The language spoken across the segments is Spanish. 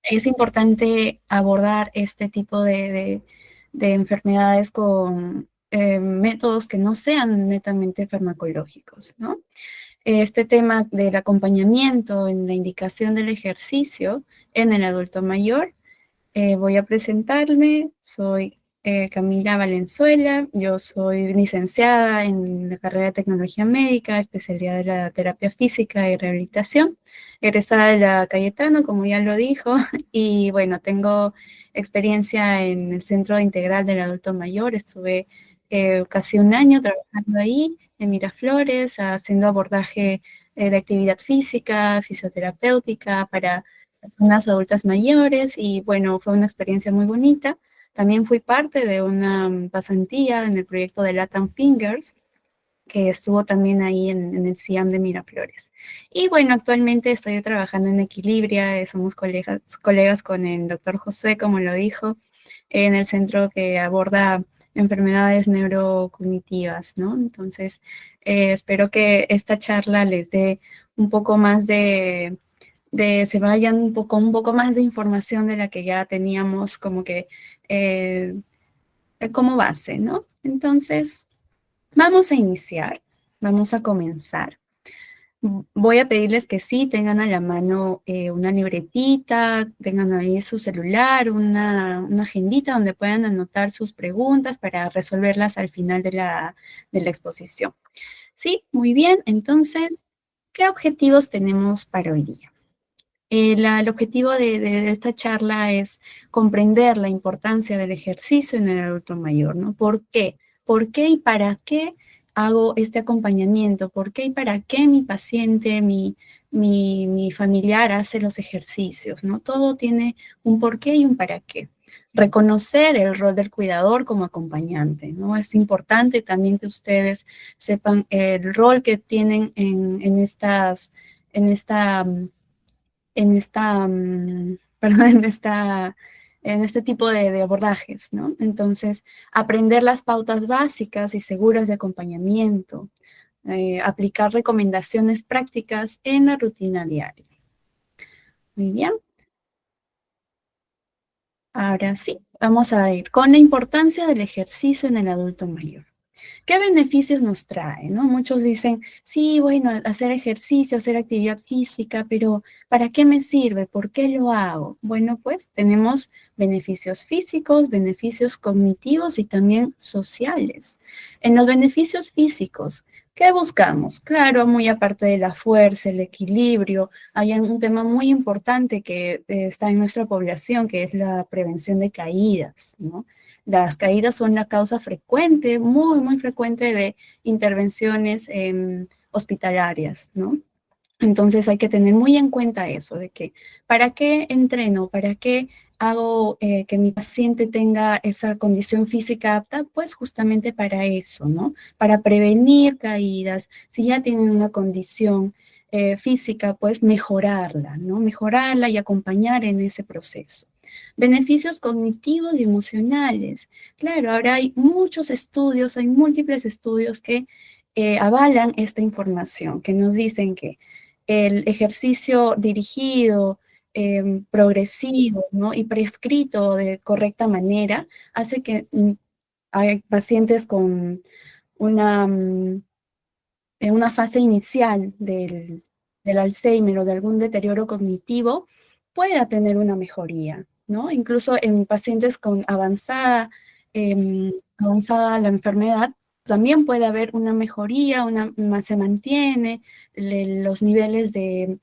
es importante abordar este tipo de enfermedades con métodos que no sean netamente farmacológicos, ¿no? Este tema del acompañamiento en la indicación del ejercicio en el adulto mayor. Voy a presentarme, soy Camila Valenzuela, yo soy licenciada en la carrera de Tecnología Médica, especialidad de la terapia física y rehabilitación, egresada de la Cayetano, como ya lo dijo, y bueno, tengo experiencia en el Centro Integral del Adulto Mayor, estuve casi un año trabajando ahí en Miraflores, haciendo abordaje de actividad física, fisioterapéutica para personas adultas mayores y bueno, fue una experiencia muy bonita. También fui parte de una pasantía en el proyecto de Latam Fingers, que estuvo también ahí en el CIAM de Miraflores. Y bueno, actualmente estoy trabajando en Equilibria, somos colegas con el doctor José, como lo dijo, en el centro que aborda enfermedades neurocognitivas, ¿no? Entonces, espero que esta charla les dé un poco más se vayan un poco más de información de la que ya teníamos como que eh, como base, ¿no? Entonces, vamos a iniciar, vamos a comenzar. Voy a pedirles que sí tengan a la mano una libretita, tengan ahí su celular, una agendita donde puedan anotar sus preguntas para resolverlas al final de la exposición. Sí, muy bien. Entonces, ¿qué objetivos tenemos para hoy día? El objetivo de esta charla es comprender la importancia del ejercicio en el adulto mayor, ¿no? ¿Por qué? ¿Por qué y para qué hago este acompañamiento? ¿Por qué y para qué mi paciente, mi familiar hace los ejercicios, ¿no? Todo tiene un por qué y un para qué. Reconocer el rol del cuidador como acompañante, ¿no? Es importante también que ustedes sepan el rol que tienen en esta perdón, en este tipo de abordajes, ¿no? Entonces, aprender las pautas básicas y seguras de acompañamiento, aplicar recomendaciones prácticas en la rutina diaria. Muy bien, ahora sí, vamos a ir con la importancia del ejercicio en el adulto mayor. ¿Qué beneficios nos trae? ¿No? Muchos dicen, sí, bueno, hacer ejercicio, hacer actividad física, pero ¿para qué me sirve? ¿Por qué lo hago? Bueno, pues tenemos beneficios físicos, beneficios cognitivos y también sociales. En los beneficios físicos, ¿qué buscamos? Claro, muy aparte de la fuerza, el equilibrio, hay un tema muy importante que está en nuestra población, que es la prevención de caídas, ¿no? Las caídas son la causa frecuente, muy, muy frecuente de intervenciones hospitalarias, ¿no? Entonces hay que tener muy en cuenta eso, de que ¿para qué entreno? ¿Para qué hago que mi paciente tenga esa condición física apta? Pues justamente para eso, ¿no? Para prevenir caídas. Si ya tienen una condición física, pues mejorarla, ¿no? Mejorarla y acompañar en ese proceso. Beneficios cognitivos y emocionales. Claro, ahora hay muchos estudios, hay múltiples estudios que avalan esta información, que nos dicen que el ejercicio dirigido, progresivo, ¿no? Y prescrito de correcta manera hace que hay pacientes con una, en una fase inicial del Alzheimer o de algún deterioro cognitivo pueda tener una mejoría, ¿no? Incluso en pacientes con avanzada la enfermedad, también puede haber una mejoría, se mantiene los niveles de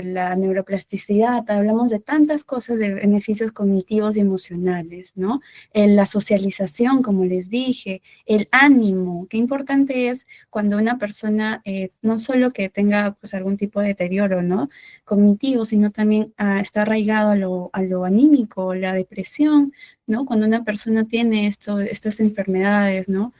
la neuroplasticidad, hablamos de tantas cosas, de beneficios cognitivos y emocionales, ¿no? La socialización, como les dije, el ánimo, qué importante es cuando una persona no solo que tenga pues algún tipo de deterioro, ¿no? Cognitivo, sino también está arraigado a lo anímico, la depresión, ¿no? Cuando una persona tiene estas enfermedades, ¿no?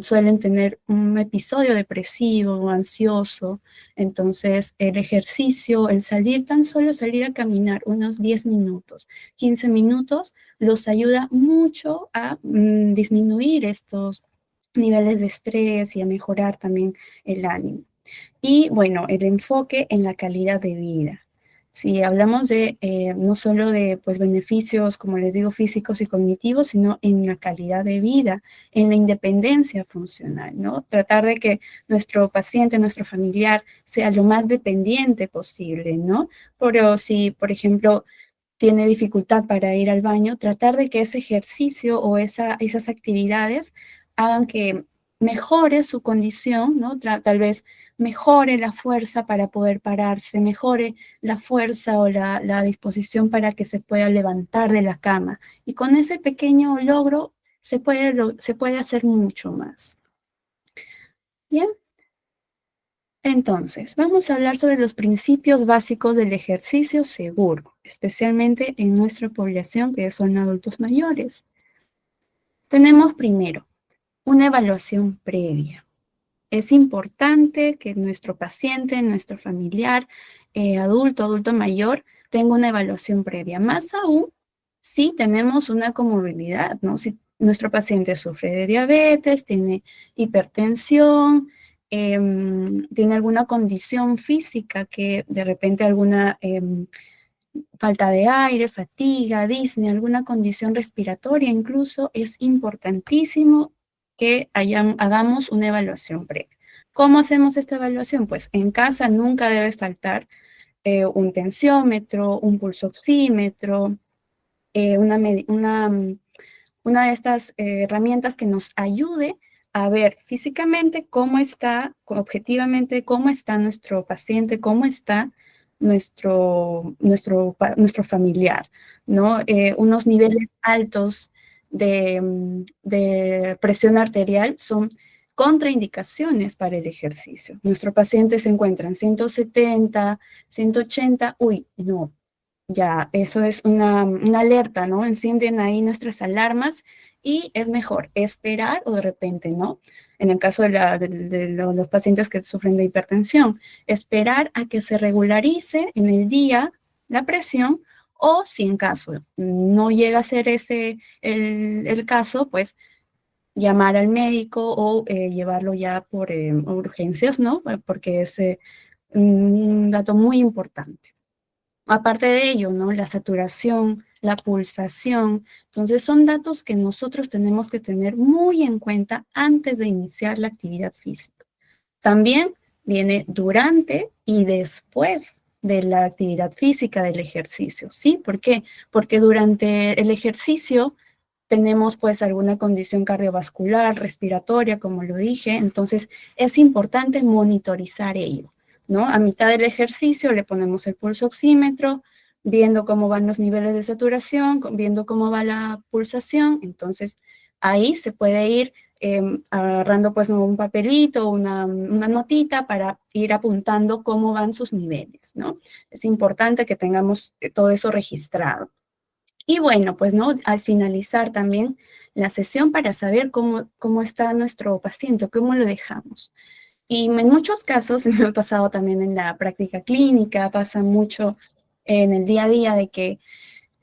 Suelen tener un episodio depresivo o ansioso, entonces el ejercicio, el salir, tan solo salir a caminar unos 10 minutos, 15 minutos, los ayuda mucho a disminuir estos niveles de estrés y a mejorar también el ánimo. Y bueno, el enfoque en la calidad de vida. Si hablamos de no solo de pues, beneficios, como les digo, físicos y cognitivos, sino en la calidad de vida, en la independencia funcional, ¿no? Tratar de que nuestro paciente, nuestro familiar, sea lo más dependiente posible, ¿no? Pero si, por ejemplo, tiene dificultad para ir al baño, tratar de que ese ejercicio o esas actividades hagan que mejore su condición, ¿no? Tal vez mejore la fuerza para poder pararse, mejore la fuerza o la disposición para que se pueda levantar de la cama. Y con ese pequeño logro se puede hacer mucho más. ¿Bien? Entonces, vamos a hablar sobre los principios básicos del ejercicio seguro, especialmente en nuestra población que son adultos mayores. Tenemos primero una evaluación previa. Es importante que nuestro paciente, nuestro familiar, adulto mayor, tenga una evaluación previa. Más aún si tenemos una comorbilidad, ¿no? Si nuestro paciente sufre de diabetes, tiene hipertensión, tiene alguna condición física que de repente alguna falta de aire, fatiga, disnea, alguna condición respiratoria incluso, es importantísimo que hagamos una evaluación previa. ¿Cómo hacemos esta evaluación? Pues en casa nunca debe faltar un tensiómetro, un pulsoxímetro, una de estas herramientas que nos ayude a ver físicamente cómo está, objetivamente, cómo está nuestro paciente, cómo está nuestro familiar, ¿no? Unos niveles altos de presión arterial son contraindicaciones para el ejercicio. Nuestro paciente se encuentra en 170, 180, uy, no, ya, eso es una alerta, ¿no? Encienden ahí nuestras alarmas y es mejor esperar o de repente, ¿no? En el caso de los pacientes que sufren de hipertensión, esperar a que se regularice en el día la presión o si en caso no llega a ser ese el caso, pues llamar al médico o llevarlo ya por urgencias, ¿no? Porque es un dato muy importante. Aparte de ello, ¿no? La saturación, la pulsación. Entonces, son datos que nosotros tenemos que tener muy en cuenta antes de iniciar la actividad física. También viene durante y después de la actividad física, del ejercicio, ¿sí? ¿Por qué? Porque durante el ejercicio tenemos pues alguna condición cardiovascular, respiratoria, como lo dije, entonces es importante monitorizar ello, ¿no? A mitad del ejercicio le ponemos el pulso oxímetro, viendo cómo van los niveles de saturación, viendo cómo va la pulsación, entonces ahí se puede ir agarrando pues un papelito, una notita para ir apuntando cómo van sus niveles, ¿no? Es importante que tengamos todo eso registrado. Y bueno, pues no, al finalizar también la sesión para saber cómo está nuestro paciente, cómo lo dejamos. Y en muchos casos, me ha pasado también en la práctica clínica, pasa mucho en el día a día de que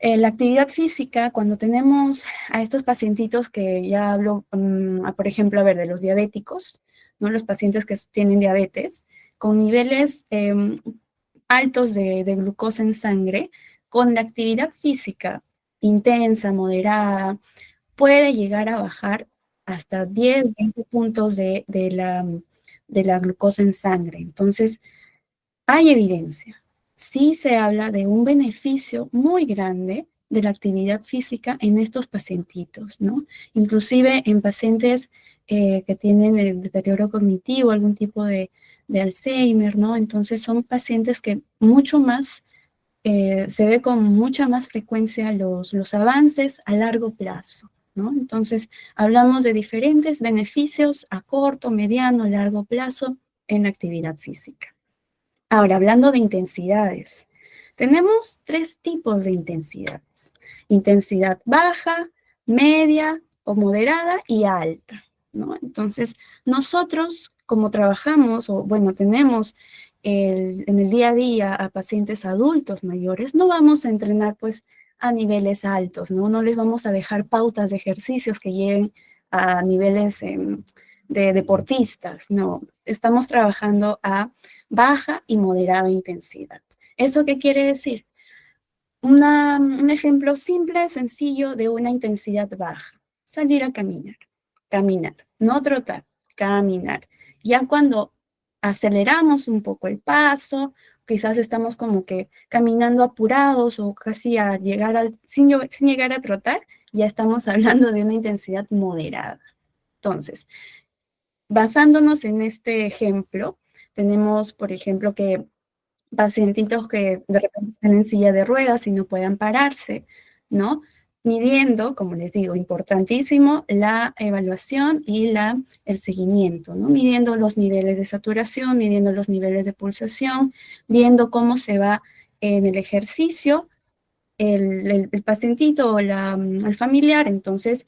la actividad física, cuando tenemos a estos pacientitos que ya hablo, por ejemplo, a ver, de los diabéticos, ¿no? Los pacientes que tienen diabetes, con niveles altos de glucosa en sangre, con la actividad física intensa, moderada, puede llegar a bajar hasta 10, 20 puntos de la glucosa en sangre. Entonces, hay evidencia. Sí se habla de un beneficio muy grande de la actividad física en estos pacientitos, ¿no? Inclusive en pacientes que tienen el deterioro cognitivo, algún tipo de Alzheimer, ¿no? Entonces son pacientes que mucho más, se ve con mucha más frecuencia los avances a largo plazo, ¿no? Entonces hablamos de diferentes beneficios a corto, mediano, largo plazo en la actividad física. Ahora, hablando de intensidades, tenemos tres tipos de intensidades. Intensidad baja, media o moderada y alta, ¿no? Entonces, nosotros como trabajamos, o bueno, tenemos en el día a día a pacientes adultos mayores, no vamos a entrenar pues a niveles altos, ¿no? No les vamos a dejar pautas de ejercicios que lleguen a niveles de deportistas, no. Estamos trabajando a baja y moderada intensidad. ¿Eso qué quiere decir? Un ejemplo simple, sencillo, de una intensidad baja. Salir a caminar, caminar, no trotar, caminar. Ya cuando aceleramos un poco el paso, quizás estamos como que caminando apurados o casi a llegar sin llegar a trotar, ya estamos hablando de una intensidad moderada. Entonces, basándonos en este ejemplo, tenemos, por ejemplo, que pacientitos que de repente están en silla de ruedas y no puedan pararse, ¿no? Midiendo, como les digo, importantísimo, la evaluación y el seguimiento, ¿no? Midiendo los niveles de saturación, midiendo los niveles de pulsación, viendo cómo se va en el ejercicio el pacientito o el familiar. Entonces,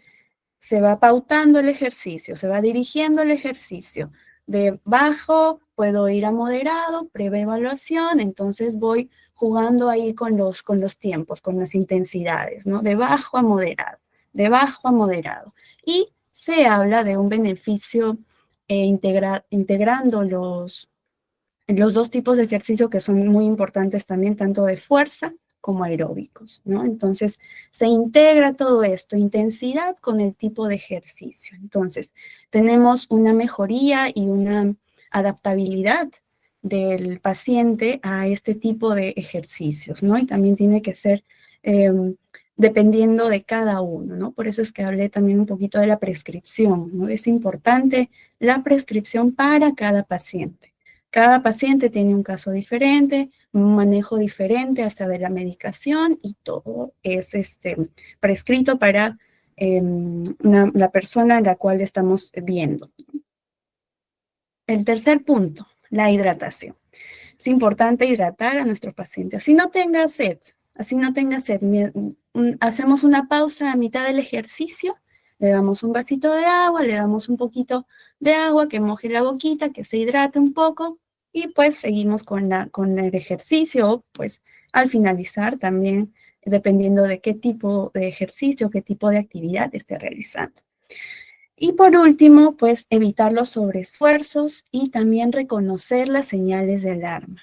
se va pautando el ejercicio, se va dirigiendo el ejercicio. De bajo puedo ir a moderado, breve evaluación, entonces voy jugando ahí con los tiempos, con las intensidades, ¿no? De bajo a moderado, de bajo a moderado. Y se habla de un beneficio integrando los dos tipos de ejercicio que son muy importantes también, tanto de fuerza como aeróbicos, ¿no? Entonces, se integra todo esto, intensidad con el tipo de ejercicio. Entonces, tenemos una mejoría y una adaptabilidad del paciente a este tipo de ejercicios, ¿no? Y también tiene que ser dependiendo de cada uno, ¿no? Por eso es que hablé también un poquito de la prescripción, ¿no? Es importante la prescripción para cada paciente. Cada paciente tiene un caso diferente, un manejo diferente hasta de la medicación y todo es prescrito para la persona a la cual estamos viendo. El tercer punto, la hidratación. Es importante hidratar a nuestro paciente. Así no tenga sed, hacemos una pausa a mitad del ejercicio, le damos un vasito de agua, le damos un poquito de agua que moje la boquita, que se hidrate un poco y pues seguimos con el ejercicio, pues al finalizar también, dependiendo de qué tipo de ejercicio, qué tipo de actividad esté realizando. Y por último, pues evitar los sobreesfuerzos y también reconocer las señales de alarma.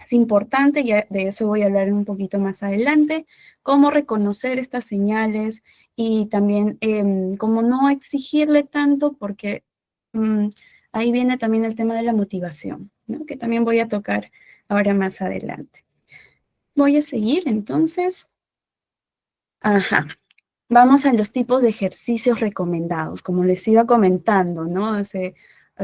Es importante, ya de eso voy a hablar un poquito más adelante, cómo reconocer estas señales y también cómo no exigirle tanto porque ahí viene también el tema de la motivación, ¿no? Que también voy a tocar ahora más adelante. Voy a seguir entonces. Ajá. Vamos a los tipos de ejercicios recomendados. Como les iba comentando, ¿no? Hace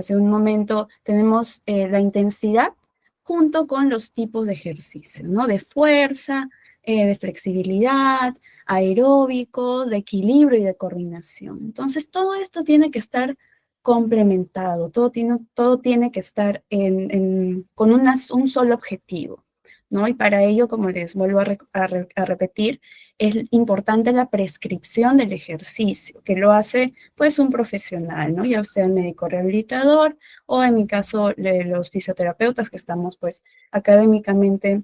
un momento tenemos la intensidad junto con los tipos de ejercicio, ¿no? De fuerza, de flexibilidad, aeróbico, de equilibrio y de coordinación. Entonces, todo esto tiene que estar complementado, todo tiene que estar con un solo objetivo, ¿no? Y para ello, como les vuelvo a repetir, es importante la prescripción del ejercicio, que lo hace pues un profesional, ¿no? Ya sea el médico rehabilitador o en mi caso los fisioterapeutas que estamos pues académicamente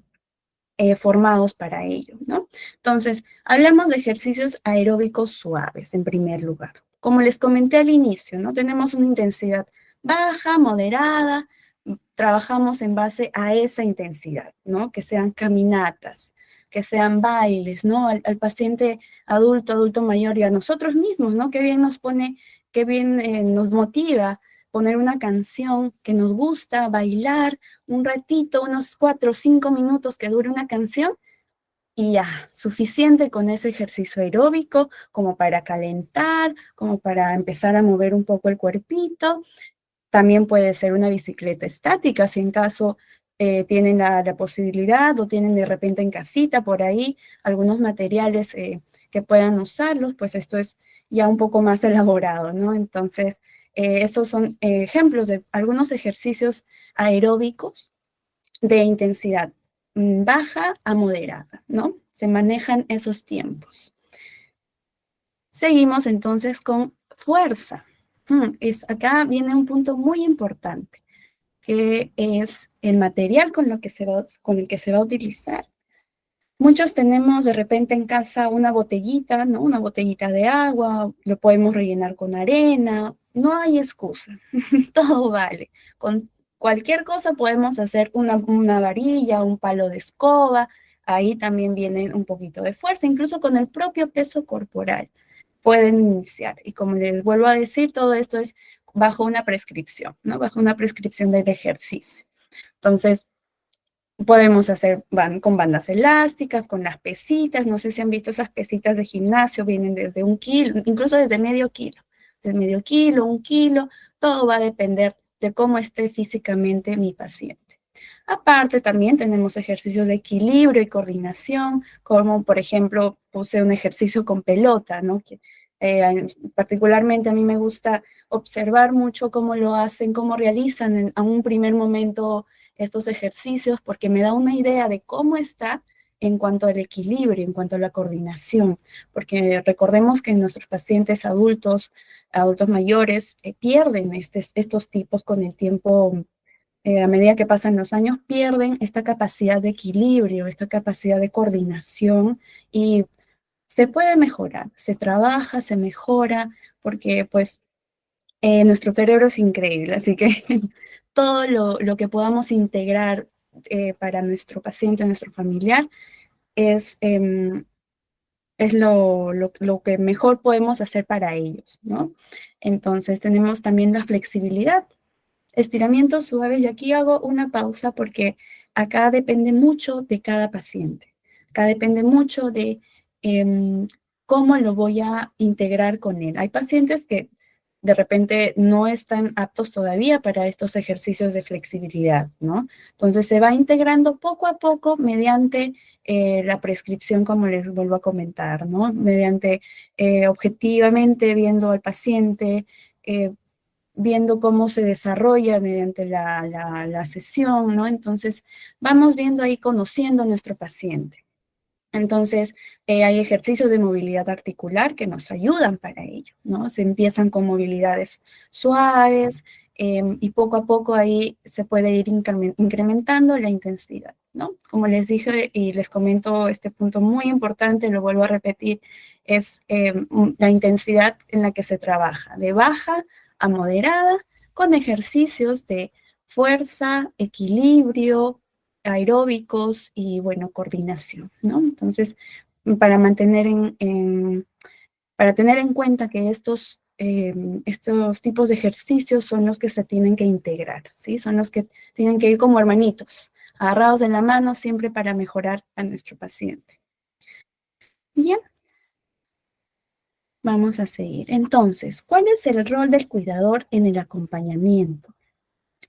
formados para ello, ¿no? Entonces, hablamos de ejercicios aeróbicos suaves en primer lugar. Como les comenté al inicio, ¿no? Tenemos una intensidad baja, moderada, trabajamos en base a esa intensidad, ¿no? Que sean caminatas, que sean bailes, ¿no? Al paciente adulto mayor y a nosotros mismos, ¿no? Qué bien nos pone, qué bien nos motiva poner una canción que nos gusta, bailar un ratito, unos 4 o 5 minutos que dure una canción y ya, suficiente con ese ejercicio aeróbico como para calentar, como para empezar a mover un poco el cuerpito. También puede ser una bicicleta estática, si en caso tienen la posibilidad o tienen de repente en casita por ahí algunos materiales que puedan usarlos, pues esto es ya un poco más elaborado, ¿no? Entonces, esos son ejemplos de algunos ejercicios aeróbicos de intensidad baja a moderada, ¿no? Se manejan esos tiempos. Seguimos entonces con fuerza. Acá viene un punto muy importante, que es el material con el que se va a utilizar. Muchos tenemos de repente en casa una botellita, ¿no? Una botellita de agua, lo podemos rellenar con arena, no hay excusa, todo vale. Con cualquier cosa podemos hacer una varilla, un palo de escoba, ahí también viene un poquito de fuerza, incluso con el propio peso corporal pueden iniciar. Y como les vuelvo a decir, todo esto es bajo una prescripción, ¿no? Bajo una prescripción del ejercicio. Entonces, podemos hacer con bandas elásticas, con las pesitas, no sé si han visto esas pesitas de gimnasio, vienen desde 1 kilo, incluso desde medio kilo, 1 kilo, todo va a depender de cómo esté físicamente mi paciente. Aparte, también tenemos ejercicios de equilibrio y coordinación, como por ejemplo, puse un ejercicio con pelota, ¿no? Particularmente a mí me gusta observar mucho cómo lo hacen, cómo realizan a un primer momento estos ejercicios, porque me da una idea de cómo está en cuanto al equilibrio, en cuanto a la coordinación, porque recordemos que nuestros pacientes adultos, adultos mayores, pierden estos tipos con el tiempo. A medida que pasan los años, pierden esta capacidad de equilibrio, esta capacidad de coordinación y se puede mejorar, se trabaja, se mejora, porque pues nuestro cerebro es increíble, así que todo lo que podamos integrar para nuestro paciente, nuestro familiar, es, es lo que mejor podemos hacer para ellos, ¿no? Entonces tenemos también la flexibilidad, estiramientos suaves, y aquí hago una pausa porque acá depende mucho de cada paciente. Acá depende mucho de cómo lo voy a integrar con él. Hay pacientes que de repente no están aptos todavía para estos ejercicios de flexibilidad, ¿no? Entonces se va integrando poco a poco mediante la prescripción, como les vuelvo a comentar, ¿no? Mediante objetivamente viendo al paciente, viendo cómo se desarrolla mediante la sesión, ¿no? Entonces, vamos viendo ahí, conociendo a nuestro paciente. Entonces, hay ejercicios de movilidad articular que nos ayudan para ello, ¿no? Se empiezan con movilidades suaves y poco a poco ahí se puede ir incrementando la intensidad, ¿no? Como les dije y les comento este punto muy importante, lo vuelvo a repetir, es la intensidad en la que se trabaja, de baja a moderada, con ejercicios de fuerza, equilibrio, aeróbicos y, bueno, coordinación, ¿no? Entonces, para mantener para tener en cuenta que estos tipos de ejercicios son los que se tienen que integrar, ¿sí? Son los que tienen que ir como hermanitos, agarrados de la mano siempre para mejorar a nuestro paciente. Bien, vamos a seguir. Entonces, ¿cuál es el rol del cuidador en el acompañamiento?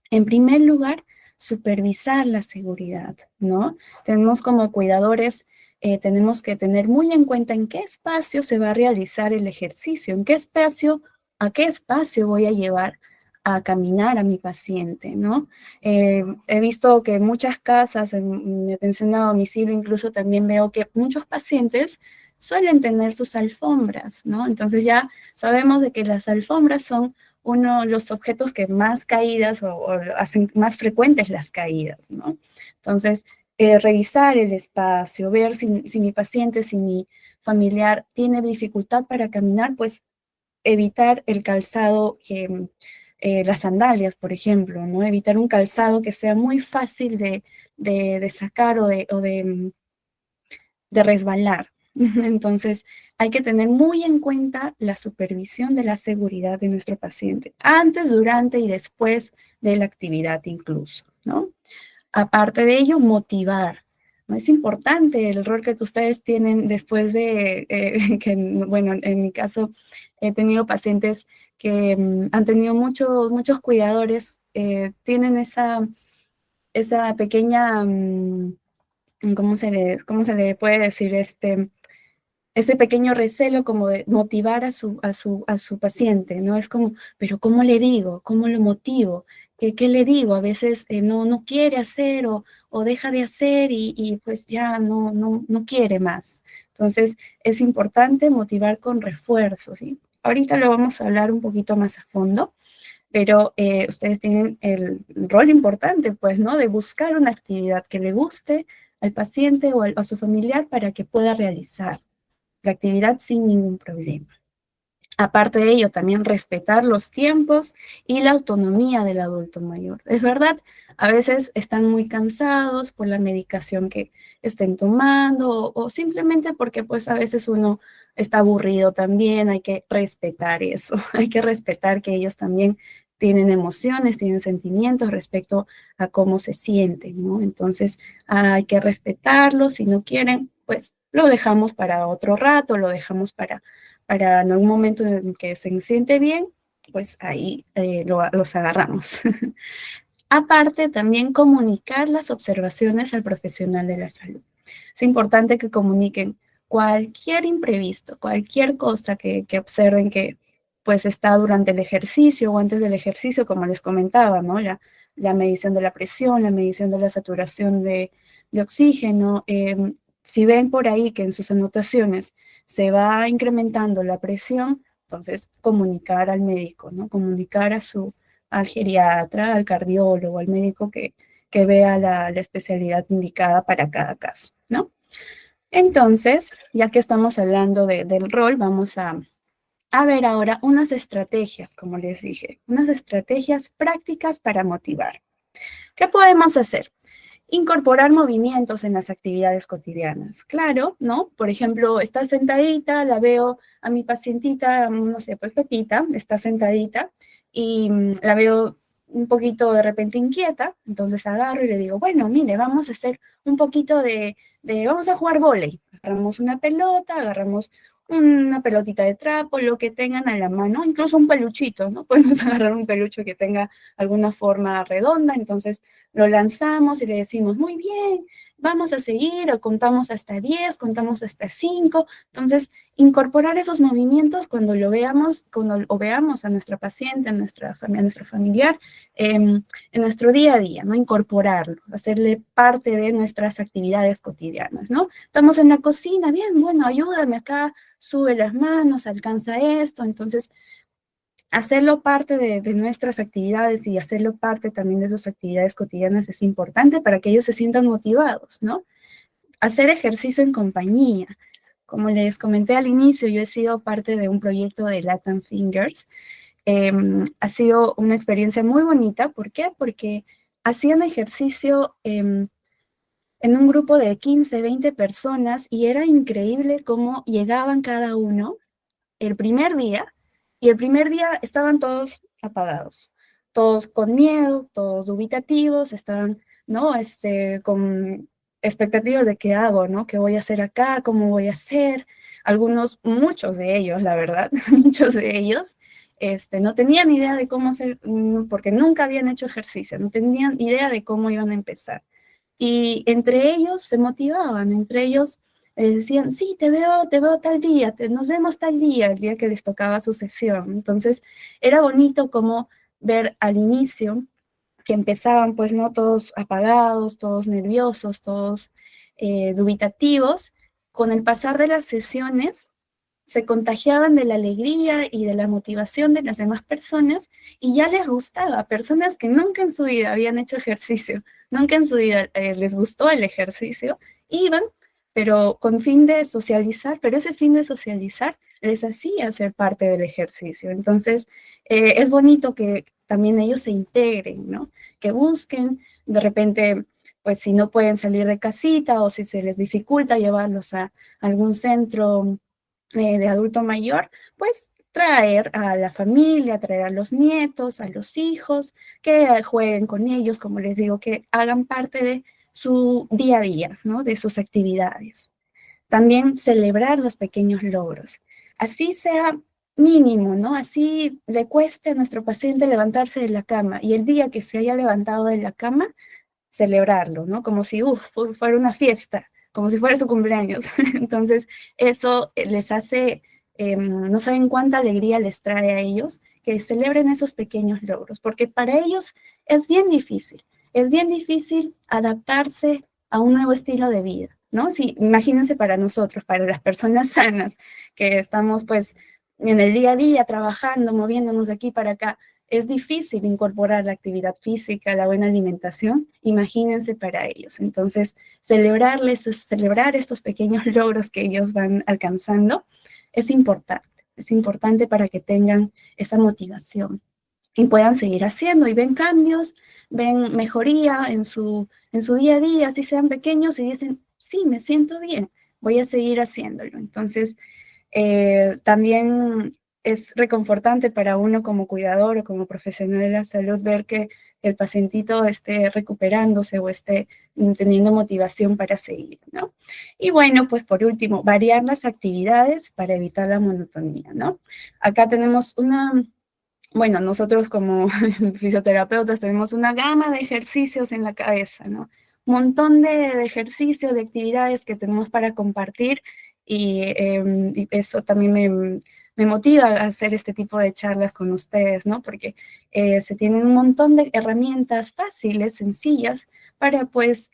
En primer lugar, supervisar la seguridad, ¿no? Tenemos como cuidadores, tenemos que tener muy en cuenta en qué espacio se va a realizar el ejercicio, a qué espacio voy a llevar a caminar a mi paciente, ¿no? He visto que muchas casas, en mi atención a domicilio, incluso también veo que muchos pacientes suelen tener sus alfombras, ¿no? Entonces ya sabemos de que las alfombras son uno de los objetos que más caídas o hacen más frecuentes las caídas, ¿no? Entonces, revisar el espacio, ver si mi paciente, si mi familiar tiene dificultad para caminar, pues evitar el calzado las sandalias, por ejemplo, ¿no? Evitar un calzado que sea muy fácil de sacar o de resbalar. Entonces, hay que tener muy en cuenta la supervisión de la seguridad de nuestro paciente, antes, durante y después de la actividad incluso, ¿no? Aparte de ello, motivar. ¿No? Es importante el rol que ustedes tienen después de que, bueno, en mi caso he tenido pacientes que han tenido muchos cuidadores, tienen esa pequeña, cómo se le puede decir? Ese pequeño recelo como de motivar a su paciente, ¿no? Es como, pero ¿cómo le digo? ¿Cómo lo motivo? ¿Qué le digo? A veces no quiere hacer o deja de hacer y pues ya no quiere más. Entonces, es importante motivar con refuerzos, ¿sí? Ahorita lo vamos a hablar un poquito más a fondo, pero ustedes tienen el rol importante, pues, ¿no? De buscar una actividad que le guste al paciente o a su familiar para que pueda realizar la actividad sin ningún problema. Aparte de ello, también respetar los tiempos y la autonomía del adulto mayor. Es verdad, a veces están muy cansados por la medicación que estén tomando o simplemente porque pues a veces uno está aburrido también, hay que respetar eso, hay que respetar que ellos también tienen emociones, tienen sentimientos respecto a cómo se sienten, ¿no? Entonces hay que respetarlos, si no quieren, pues lo dejamos para otro rato, lo dejamos para en algún momento en el que se siente bien, pues ahí los agarramos. Aparte, también comunicar las observaciones al profesional de la salud. Es importante que comuniquen cualquier imprevisto, cualquier cosa que observen que pues está durante el ejercicio o antes del ejercicio, como les comentaba, ¿no? La medición de la presión, la medición de la saturación de oxígeno. Si ven por ahí que en sus anotaciones se va incrementando la presión, entonces comunicar al médico, ¿no? Comunicar al geriatra, al cardiólogo, al médico que vea la especialidad indicada para cada caso, ¿no? Entonces, ya que estamos hablando del rol, vamos a ver ahora unas estrategias, como les dije, unas estrategias prácticas para motivar. ¿Qué podemos hacer? Incorporar movimientos en las actividades cotidianas. Claro, ¿no? Por ejemplo, está sentadita, la veo a mi pacientita, no sé, pues Pepita, está sentadita y la veo un poquito de repente inquieta, entonces agarro y le digo, bueno, mire, vamos a hacer un poquito vamos a jugar vóley. Agarramos una pelota, agarramos una pelotita de trapo, lo que tengan a la mano, incluso un peluchito, ¿no? Podemos agarrar un peluche que tenga alguna forma redonda, entonces lo lanzamos y le decimos, muy bien, vamos a seguir, o contamos hasta 10, contamos hasta 5. Entonces, incorporar esos movimientos cuando lo veamos, cuando o veamos a nuestra paciente, a nuestro familiar, en nuestro día a día, ¿no? Incorporarlo, hacerle parte de nuestras actividades cotidianas, ¿no? Estamos en la cocina, bien, bueno, ayúdame acá, sube las manos, alcanza esto, entonces hacerlo parte de nuestras actividades y hacerlo parte también de sus actividades cotidianas es importante para que ellos se sientan motivados, ¿no? Hacer ejercicio en compañía. Como les comenté al inicio, yo he sido parte de un proyecto de Latin Fingers. Ha sido una experiencia muy bonita. ¿Por qué? Porque hacían ejercicio en un grupo de 15, 20 personas y era increíble cómo llegaban cada uno el primer día, y el primer día estaban todos apagados, todos con miedo, todos dubitativos, estaban, ¿no? Con expectativas de qué hago, ¿no? ¿Qué voy a hacer acá? ¿Cómo voy a hacer? Algunos, muchos de ellos, la verdad, muchos de ellos, no tenían idea de cómo hacer, porque nunca habían hecho ejercicio, no tenían idea de cómo iban a empezar. Y entre ellos se motivaban, entre ellos decían, sí, te veo tal día, nos vemos tal día, el día que les tocaba su sesión. Entonces, era bonito como ver al inicio que empezaban, pues, ¿no? Todos apagados, todos nerviosos, todos dubitativos. Con el pasar de las sesiones, se contagiaban de la alegría y de la motivación de las demás personas y ya les gustaba. Personas que nunca en su vida habían hecho ejercicio, nunca en su vida les gustó el ejercicio, iban, pero con fin de socializar, pero ese fin de socializar les hacía ser parte del ejercicio. Entonces, es bonito que también ellos se integren, ¿no? Que busquen, de repente, pues si no pueden salir de casita o si se les dificulta llevarlos a algún centro de adulto mayor, pues traer a la familia, traer a los nietos, a los hijos, que jueguen con ellos, como les digo, que hagan parte de su día a día, ¿no? De sus actividades. También celebrar los pequeños logros. Así sea mínimo, ¿no? Así le cueste a nuestro paciente levantarse de la cama y el día que se haya levantado de la cama, celebrarlo, ¿no? Como si, fuera una fiesta, como si fuera su cumpleaños. Entonces, eso les hace, no saben cuánta alegría les trae a ellos que celebren esos pequeños logros, porque para ellos es bien difícil adaptarse a un nuevo estilo de vida, ¿no? Si, imagínense para nosotros, para las personas sanas, que estamos pues en el día a día trabajando, moviéndonos de aquí para acá, es difícil incorporar la actividad física, la buena alimentación, imagínense para ellos. Entonces, celebrar estos pequeños logros que ellos van alcanzando es importante. Es importante para que tengan esa motivación y puedan seguir haciendo y ven cambios, ven mejoría en su día a día, así sean pequeños y dicen, sí, me siento bien, voy a seguir haciéndolo. Entonces, también es reconfortante para uno como cuidador o como profesional de la salud ver que el pacientito esté recuperándose o esté teniendo motivación para seguir, ¿no? Y bueno, pues por último, variar las actividades para evitar la monotonía, ¿no? Acá tenemos bueno, nosotros como fisioterapeutas tenemos una gama de ejercicios en la cabeza, ¿no? Un montón de ejercicios, de actividades que tenemos para compartir y eso también me motiva a hacer este tipo de charlas con ustedes, ¿no? Porque se tienen un montón de herramientas fáciles, sencillas, para pues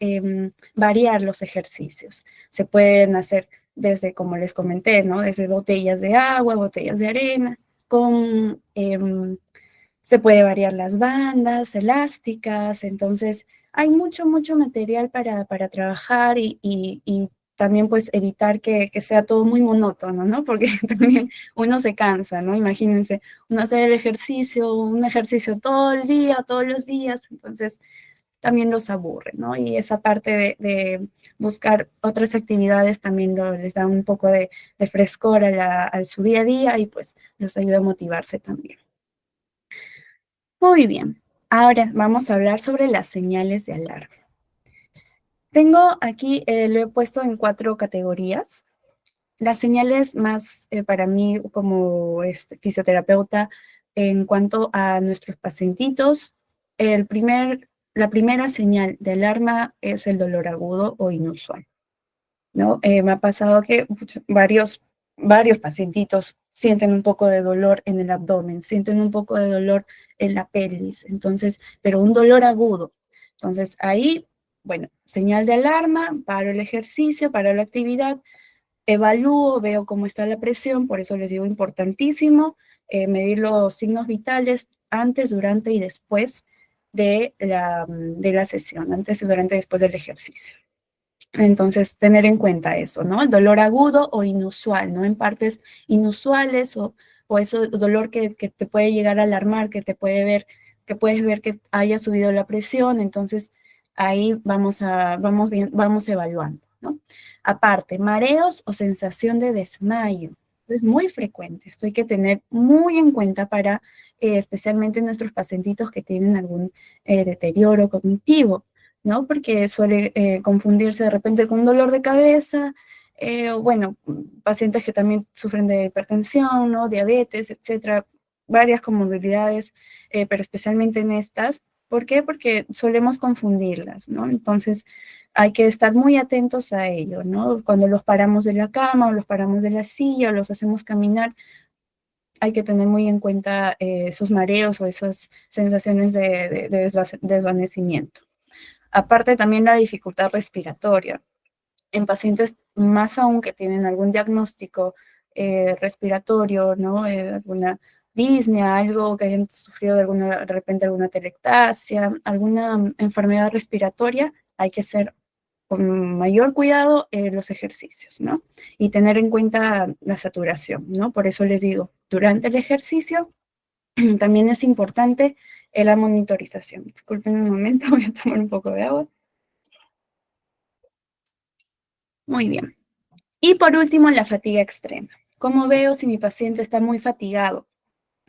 variar los ejercicios. Se pueden hacer desde, como les comenté, ¿no? Desde botellas de agua, botellas de arena, con, se puede variar las bandas elásticas, entonces hay mucho, mucho material para trabajar y también pues evitar que sea todo muy monótono, ¿no? Porque también uno se cansa, ¿no? Imagínense, uno hacer el ejercicio, un ejercicio todo el día, todos los días, entonces también los aburre, ¿no? Y esa parte de buscar otras actividades también les da un poco de frescor a su día a día y pues los ayuda a motivarse también. Muy bien, ahora vamos a hablar sobre las señales de alarma. Tengo aquí, lo he puesto en 4 categorías. Las señales más para mí como fisioterapeuta en cuanto a nuestros pacientitos, la primera señal de alarma es el dolor agudo o inusual, ¿no? Me ha pasado que varios pacientitos sienten un poco de dolor en el abdomen, sienten un poco de dolor en la pelvis, entonces, pero un dolor agudo. Entonces, ahí, bueno, señal de alarma, paro el ejercicio, paro la actividad, evalúo, veo cómo está la presión, por eso les digo importantísimo, medir los signos vitales antes, durante y después de la sesión, antes, durante y después del ejercicio. Entonces, tener en cuenta eso, ¿no? El dolor agudo o inusual, ¿no? En partes inusuales o eso, dolor que te puede llegar a alarmar, que puedes ver que haya subido la presión, entonces ahí vamos evaluando, ¿no? Aparte, mareos o sensación de desmayo. Es muy frecuente, esto hay que tener muy en cuenta para, especialmente nuestros pacientitos que tienen algún deterioro cognitivo, ¿no? Porque suele confundirse de repente con un dolor de cabeza, o bueno, pacientes que también sufren de hipertensión, ¿no? Diabetes, etcétera, varias comorbilidades, pero especialmente en estas. ¿Por qué? Porque solemos confundirlas, ¿no? Entonces, hay que estar muy atentos a ello, ¿no? Cuando los paramos de la cama o los paramos de la silla o los hacemos caminar, hay que tener muy en cuenta esos mareos o esas sensaciones de desvanecimiento. Aparte también la dificultad respiratoria. En pacientes más aún que tienen algún diagnóstico respiratorio, ¿no? Alguna disnea, algo que hayan sufrido de repente alguna telectasia, alguna enfermedad respiratoria, hay que hacer con mayor cuidado los ejercicios, ¿no? Y tener en cuenta la saturación, ¿no? Por eso les digo, durante el ejercicio también es importante la monitorización. Disculpen un momento, voy a tomar un poco de agua. Muy bien. Y por último, la fatiga extrema. ¿Cómo veo si mi paciente está muy fatigado?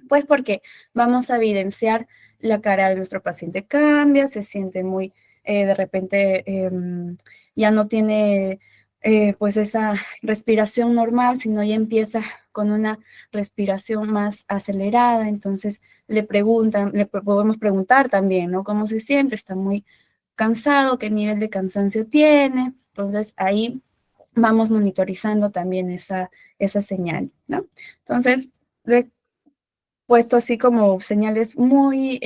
Pues porque vamos a evidenciar la cara de nuestro paciente cambia, se siente muy, de repente, ya no tiene pues esa respiración normal, sino ya empieza con una respiración más acelerada. Entonces podemos preguntar también, ¿no? ¿Cómo se siente? ¿Está muy cansado? ¿Qué nivel de cansancio tiene? Entonces ahí vamos monitorizando también esa señal, ¿no? Entonces, le he puesto así como señales muy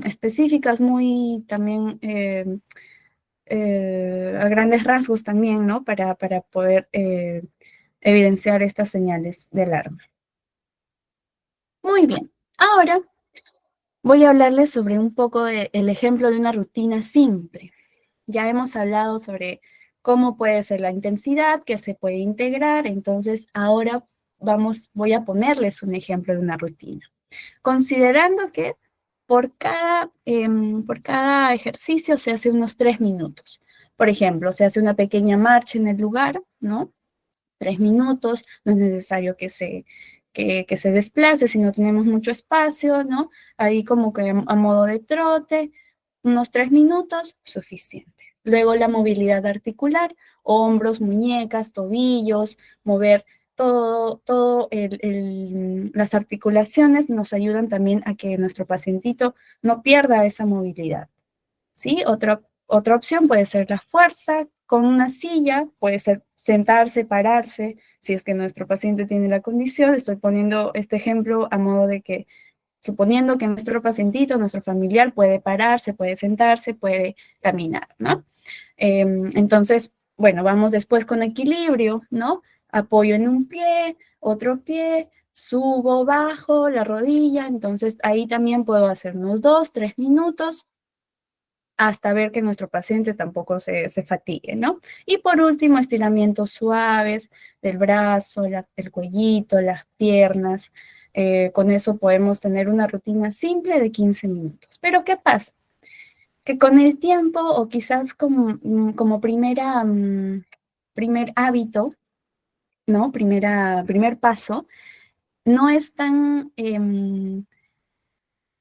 específicas, muy también a grandes rasgos también, ¿no? Para poder evidenciar estas señales de alarma. Muy bien. Ahora voy a hablarles sobre un poco del ejemplo de una rutina simple. Ya hemos hablado sobre cómo puede ser la intensidad, que se puede integrar, entonces ahora voy a ponerles un ejemplo de una rutina. Considerando que por cada ejercicio se hace unos 3 minutos. Por ejemplo, se hace una pequeña marcha en el lugar, ¿no? 3 minutos, no es necesario que se desplace si no tenemos mucho espacio, ¿no? Ahí como que a modo de trote, unos 3 minutos, suficiente. Luego la movilidad articular, hombros, muñecas, tobillos, mover las articulaciones nos ayudan también a que nuestro pacientito no pierda esa movilidad. ¿Sí? Otra opción puede ser la fuerza con una silla, puede ser sentarse, pararse, si es que nuestro paciente tiene la condición. Estoy poniendo este ejemplo a modo de que, suponiendo que nuestro pacientito, nuestro familiar puede pararse, puede sentarse, puede caminar, ¿no? Entonces, bueno, vamos después con equilibrio, ¿no? Apoyo en un pie, otro pie, subo, bajo la rodilla, entonces ahí también puedo hacer unos 2, 3 minutos hasta ver que nuestro paciente tampoco se fatigue, ¿no? Y por último, estiramientos suaves del brazo, el cuellito, las piernas. Con eso podemos tener una rutina simple de 15 minutos. Pero ¿qué pasa? Que con el tiempo o quizás como primer hábito, ¿no? Primer paso, no es tan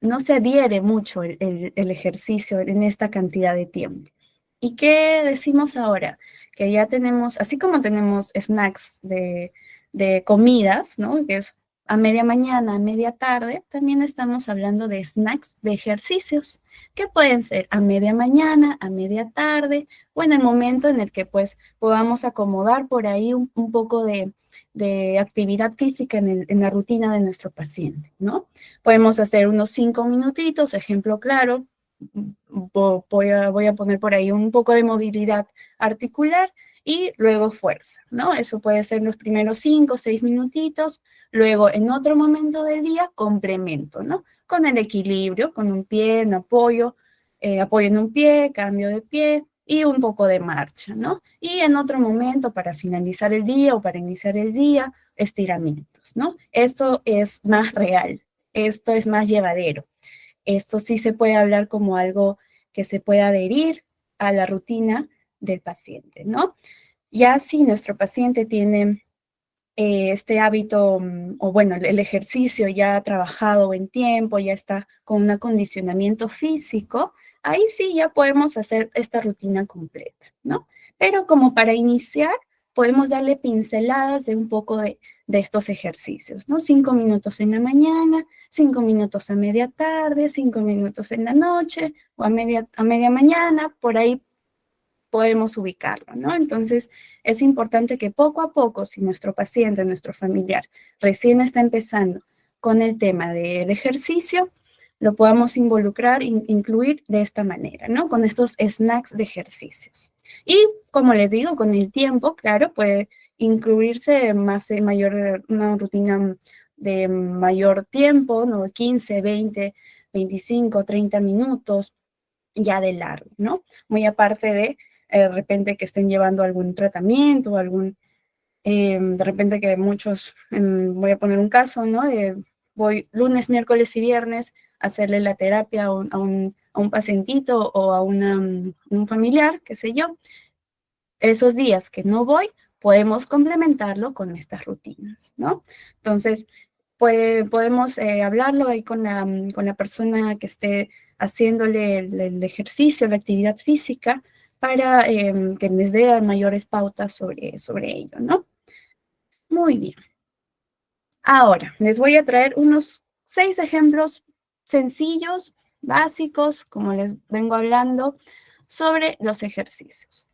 no se adhiere mucho el ejercicio en esta cantidad de tiempo. ¿Y qué decimos ahora? Que ya tenemos, así como tenemos snacks de comidas, ¿no? Que es a media mañana, a media tarde, también estamos hablando de snacks de ejercicios, que pueden ser a media mañana, a media tarde, o en el momento en el que pues podamos acomodar por ahí un poco de actividad física en la rutina de nuestro paciente, ¿no? Podemos hacer unos 5 minutitos, ejemplo claro, voy a poner por ahí un poco de movilidad articular y luego fuerza, ¿no? Eso puede ser los primeros 5 o 6 minutitos, luego en otro momento del día complemento, ¿no? Con el equilibrio, con un pie en apoyo, apoyo en un pie, cambio de pie y un poco de marcha, ¿no? Y en otro momento para finalizar el día o para iniciar el día, estiramientos, ¿no? Esto es más real, esto es más llevadero. Esto sí se puede hablar como algo que se puede adherir a la rutina del paciente, ¿no? Ya si nuestro paciente tiene este hábito, o bueno, el ejercicio ya ha trabajado en tiempo, ya está con un acondicionamiento físico, ahí sí ya podemos hacer esta rutina completa, ¿no? Pero como para iniciar, podemos darle pinceladas de un poco de estos ejercicios, ¿no? 5 minutos en la mañana, 5 minutos a media tarde, 5 minutos en la noche o a media mañana, por ahí podemos ubicarlo, ¿no? Entonces, es importante que poco a poco, si nuestro paciente, nuestro familiar, recién está empezando con el tema del ejercicio, lo podamos involucrar, incluir de esta manera, ¿no? Con estos snacks de ejercicios. Y, como les digo, con el tiempo, claro, puede incluirse una rutina de mayor tiempo, ¿no? 15, 20, 25, 30 minutos, ya de largo, ¿no? Muy aparte de repente que estén llevando algún tratamiento, de repente que muchos, voy a poner un caso, ¿no? Voy lunes, miércoles y viernes a hacerle la terapia a un pacientito o a un familiar, qué sé yo. Esos días que no voy, podemos complementarlo con estas rutinas, ¿no? Entonces, podemos hablarlo ahí con la persona que esté haciéndole el ejercicio, la actividad física, para que les dé mayores pautas sobre ello, ¿no? Muy bien. Ahora, les voy a traer unos 6 ejemplos sencillos, básicos, como les vengo hablando, sobre los ejercicios.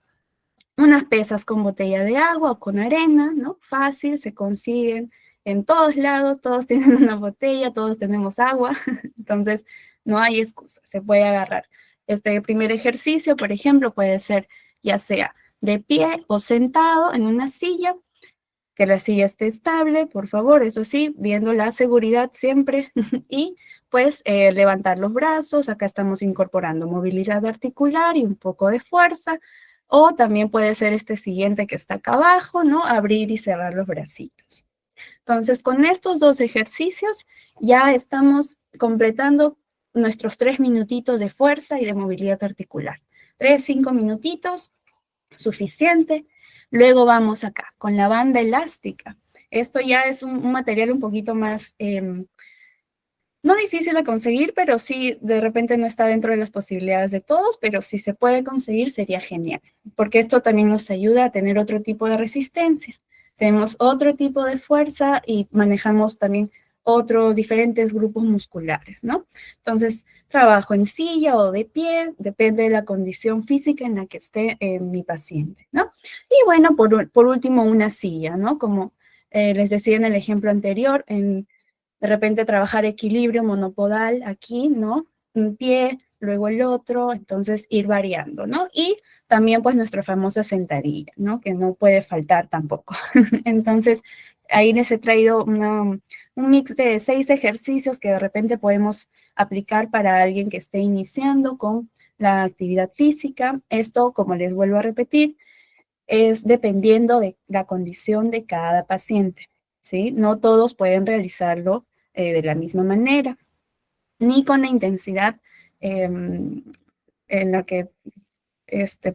Unas pesas con botella de agua o con arena, ¿no? Fácil, se consiguen en todos lados, todos tienen una botella, todos tenemos agua, entonces no hay excusa, se puede agarrar. Este primer ejercicio, por ejemplo, puede ser ya sea de pie o sentado en una silla, que la silla esté estable, por favor, eso sí, viendo la seguridad siempre, y pues levantar los brazos, acá estamos incorporando movilidad articular y un poco de fuerza, o también puede ser este siguiente que está acá abajo, ¿no? Abrir y cerrar los bracitos. Entonces, con estos 2 ejercicios ya estamos completando nuestros 3 minutitos de fuerza y de movilidad articular. 3, 5 minutitos, suficiente. Luego vamos acá, con la banda elástica. Esto ya es un material un poquito más, no difícil de conseguir, pero sí, de repente no está dentro de las posibilidades de todos, pero si se puede conseguir sería genial, porque esto también nos ayuda a tener otro tipo de resistencia. Tenemos otro tipo de fuerza y manejamos también otros diferentes grupos musculares, ¿no? Entonces, trabajo en silla o de pie, depende de la condición física en la que esté mi paciente, ¿no? Y bueno, por último, una silla, ¿no? Como les decía en el ejemplo anterior, de repente trabajar equilibrio monopodal aquí, ¿no? Un pie, luego el otro, entonces ir variando, ¿no? Y también pues nuestra famosa sentadilla, ¿no? Que no puede faltar tampoco. Entonces, ahí les he traído un mix de 6 ejercicios que de repente podemos aplicar para alguien que esté iniciando con la actividad física. Esto, como les vuelvo a repetir, es dependiendo de la condición de cada paciente, ¿sí? No todos pueden realizarlo de la misma manera, ni con la intensidad en la que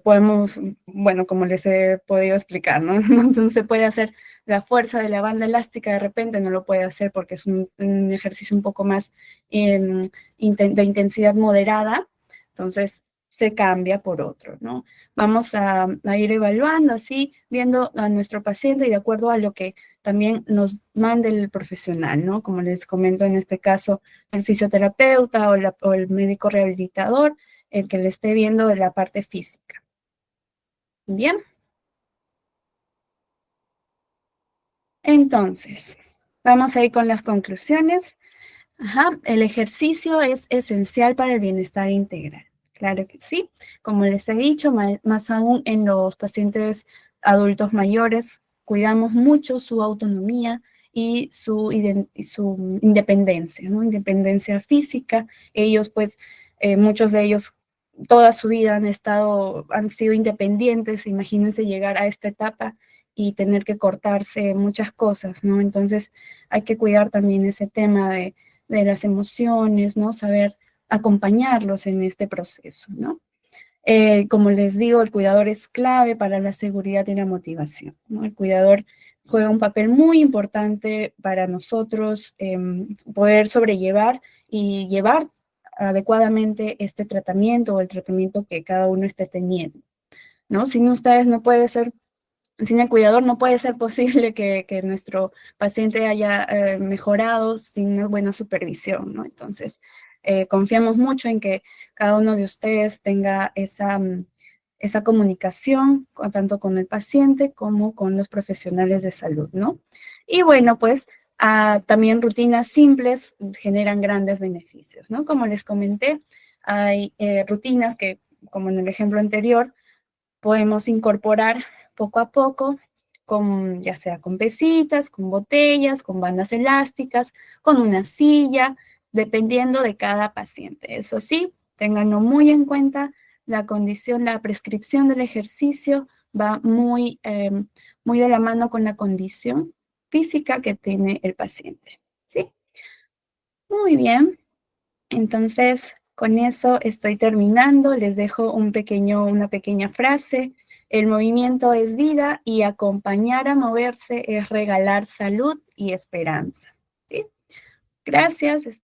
podemos, bueno, como les he podido explicar, ¿no? Entonces se puede hacer la fuerza de la banda elástica de repente, no lo puede hacer porque es un ejercicio un poco más de intensidad moderada, entonces se cambia por otro, ¿no? Vamos a ir evaluando así, viendo a nuestro paciente y de acuerdo a lo que también nos mande el profesional, ¿no? Como les comento en este caso, el fisioterapeuta o el médico rehabilitador, el que le esté viendo de la parte física. Bien, entonces, vamos a ir con las conclusiones. Ajá, el ejercicio es esencial para el bienestar integral. Claro que sí. Como les he dicho, más aún en los pacientes adultos mayores, cuidamos mucho su autonomía y su independencia, ¿no? Independencia física. Ellos, pues, muchos de ellos toda su vida han sido independientes. Imagínense llegar a esta etapa y tener que cortarse muchas cosas, ¿no? Entonces, hay que cuidar también ese tema de las emociones, ¿no? Saber acompañarlos en este proceso, ¿no? Como les digo, el cuidador es clave para la seguridad y la motivación, ¿no? El cuidador juega un papel muy importante para nosotros poder sobrellevar y llevar adecuadamente este tratamiento o el tratamiento que cada uno esté teniendo, ¿no? Sin ustedes no puede ser sin el cuidador no puede ser posible que nuestro paciente haya mejorado sin una buena supervisión, ¿no? Entonces, confiamos mucho en que cada uno de ustedes tenga esa comunicación, tanto con el paciente como con los profesionales de salud, ¿no? Y bueno, pues también rutinas simples generan grandes beneficios, ¿no? Como les comenté, hay rutinas que, como en el ejemplo anterior, podemos incorporar poco a poco, ya sea con pesitas, con botellas, con bandas elásticas, con una silla, dependiendo de cada paciente. Eso sí, ténganlo muy en cuenta, la condición, la prescripción del ejercicio va muy de la mano con la condición física que tiene el paciente. ¿Sí? Muy bien. Entonces, con eso estoy terminando. Les dejo una pequeña frase. El movimiento es vida y acompañar a moverse es regalar salud y esperanza. ¿Sí? Gracias.